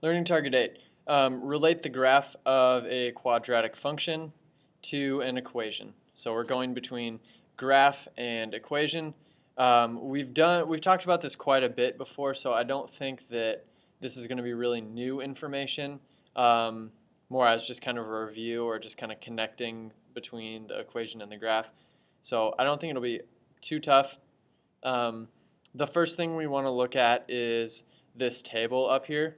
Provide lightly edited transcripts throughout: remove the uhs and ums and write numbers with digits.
Learning target 8. Relate the graph of a quadratic function to an equation. So we're going between graph and equation. We've talked about this quite a bit before, so I don't think that this is going to be really new information. More as just kind of a review or just kind of connecting between the equation and the graph. So I don't think it'll be too tough. The first thing we want to look at is this table up here.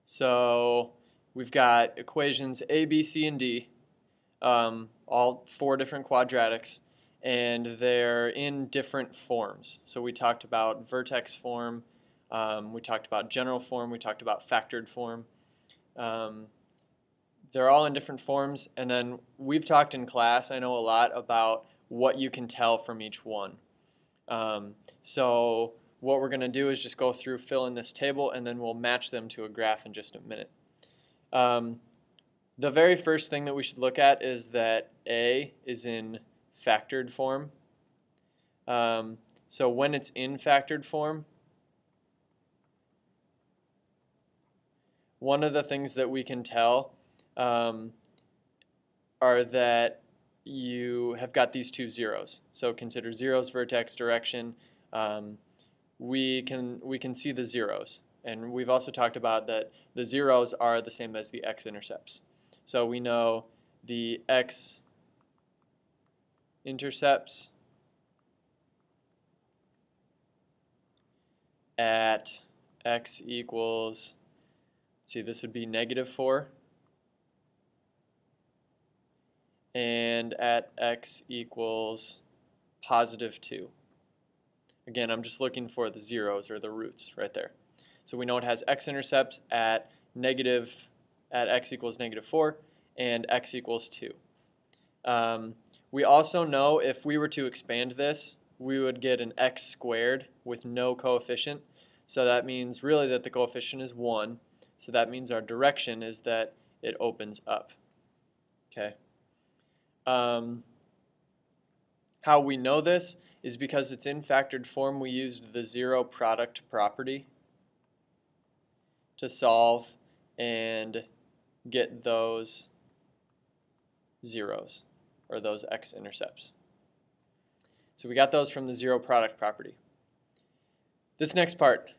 So we've got equations A, B, C, and D, all 4 different quadratics, and they're in different forms. So we talked about vertex form, we talked about general form, we talked about factored form. They're all in different forms, and then we've talked in class, I know a lot about what you can tell from each one. So what we're going to do is just go through, fill in this table, and then we'll match them to a graph in just a minute. The very first thing that we should look at is that A is in factored form. So when it's in factored form, one of the things that we can tell are that you have got these 2 zeros. So consider zeros, vertex, direction. We can see the zeros, and we've also talked about that the zeros are the same as the x-intercepts. So we know the x-intercepts at x equals, see, this would be -4, and at x equals +2. Again, I'm just looking for the zeros or the roots right there. So we know it has x-intercepts at x equals -4 and x equals 2. We also know if we were to expand this, we would get an x squared with no coefficient. So that means really that the coefficient is 1. So that means our direction is that it opens up. Okay. How we know this is because it's in factored form. We used the zero product property to solve and get those zeros, or those x-intercepts. So we got those from the zero product property. This next part,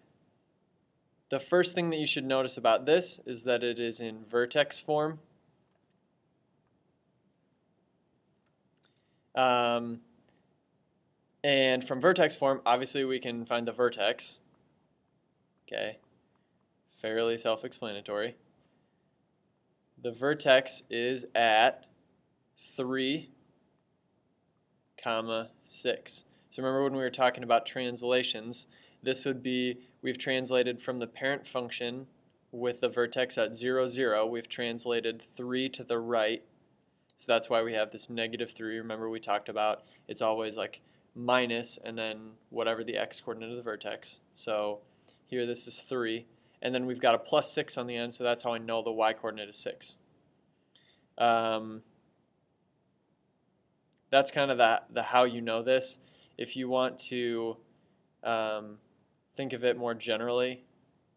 the first thing that you should notice about this is that it is in vertex form. And from vertex form, obviously we can find the vertex. Okay, fairly self-explanatory. The vertex is at 3, 6. So remember when we were talking about translations, this would be, we've translated from the parent function with the vertex at 0, 0, we've translated 3 to the right. So that's why we have this -3. Remember we talked about it's always like minus and then whatever the x-coordinate of the vertex. So here this is 3. And then we've got a +6 on the end, so that's how I know the y-coordinate is 6. That's kind of the how you know this. If you want to think of it more generally,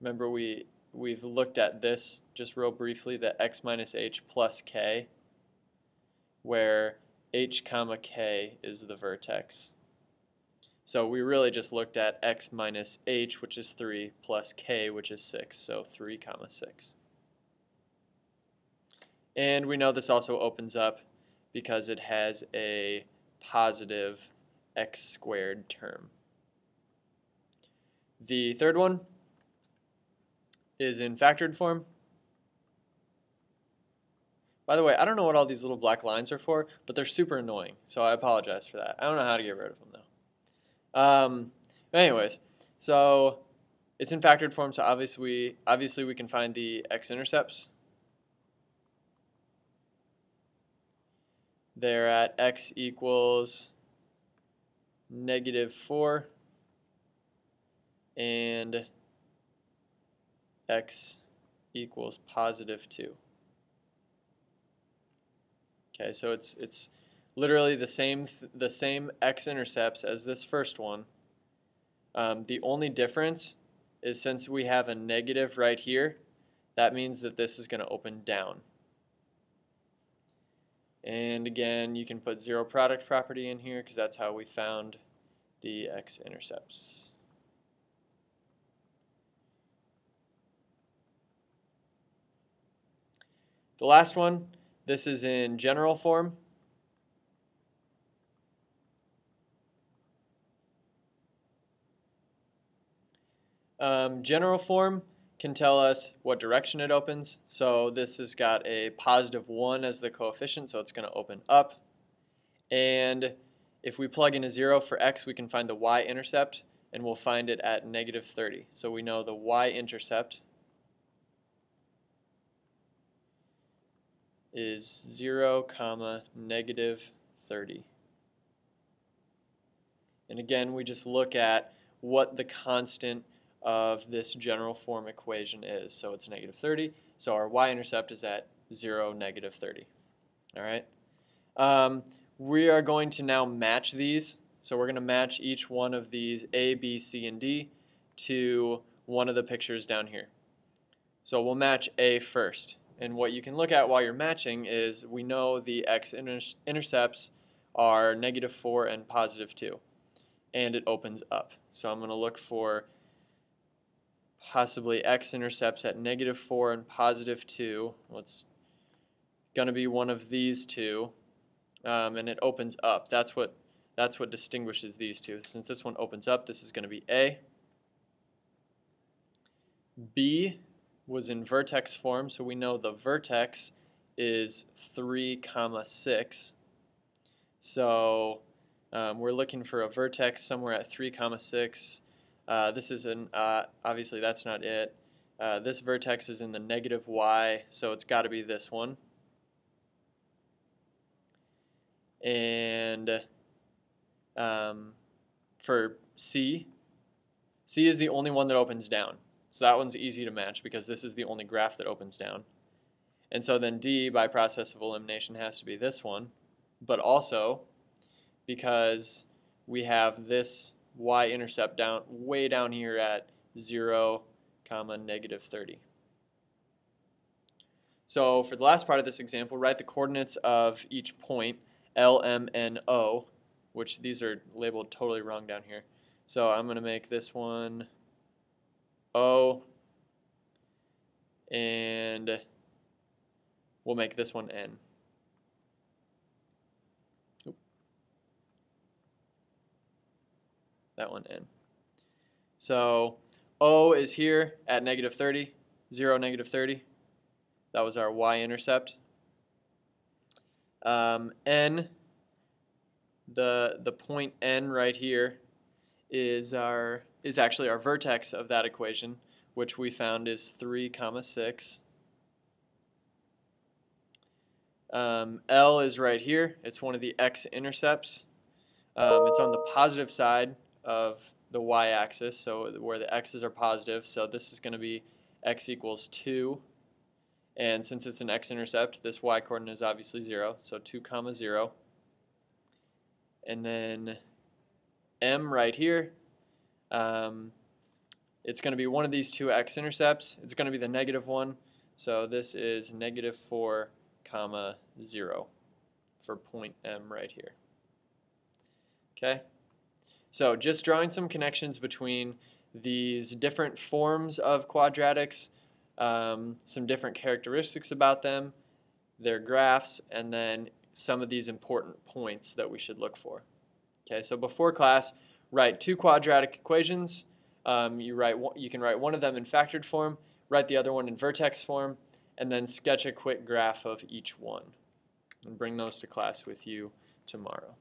remember we've looked at this just real briefly, the x minus h plus k, where h comma k is the vertex. So we really just looked at x minus h, which is 3, plus k, which is 6, so 3, 6. And we know this also opens up because it has a positive x squared term. The third one is in factored form. By the way, I don't know what all these little black lines are for, but they're super annoying, so I apologize for that. I don't know how to get rid of them though. Anyways, so it's in factored form, so obviously we can find the x-intercepts. They're at x equals -4 and x equals +2. Okay, so it's literally the same x-intercepts as this first one. The only difference is since we have a negative right here, that means that this is going to open down. And again, you can put zero product property in here because that's how we found the x-intercepts. The last one, this is in general form. General form can tell us what direction it opens. So this has got a positive 1 as the coefficient, so it's going to open up. And if we plug in a 0 for x, we can find the y-intercept, and we'll find it at negative 30. So we know the y-intercept is 0, negative 30. And again, we just look at what the constant of this general form equation is. So it's negative 30. So our y-intercept is at 0, negative 30. All right. We are going to now match these. So we're going to match each one of these A, B, C, and D to one of the pictures down here. So we'll match A first. And what you can look at while you're matching is we know the x-intercepts are negative 4 and positive 2. And it opens up. So I'm going to look for possibly x-intercepts at negative 4 and positive 2. Well, it's going to be one of these two, and it opens up. That's what distinguishes these two. Since this one opens up, this is going to be A. B was in vertex form, so we know the vertex is 3, 6. So we're looking for a vertex somewhere at 3, 6. This is obviously that's not it. This vertex is in the negative y, so it's got to be this one. And for C is the only one that opens down. So that one's easy to match because this is the only graph that opens down. And so then D, by process of elimination, has to be this one. But also, because we have this y-intercept way down here at 0, negative 30. So for the last part of this example, write the coordinates of each point, L, M, N, O, which these are labeled totally wrong down here. So I'm going to make this one O, and we'll make this one N. That one N. So O is here at negative 30, 0, negative 30. That was our y-intercept. N, the point N right here is actually our vertex of that equation, which we found is 3, 6. L is right here. It's one of the x-intercepts. It's on the positive side of the y-axis, so where the x's are positive. So this is going to be x equals 2. And since it's an x-intercept, this y-coordinate is obviously 0. So 2, 0. And then M right here, it's going to be one of these two x-intercepts. It's going to be the negative one. So this is negative 4, 0 for point M right here. Okay? So just drawing some connections between these different forms of quadratics, some different characteristics about them, their graphs, and then some of these important points that we should look for. Okay, so before class, write two quadratic equations. You can write one of them in factored form, write the other one in vertex form, and then sketch a quick graph of each one. And bring those to class with you tomorrow.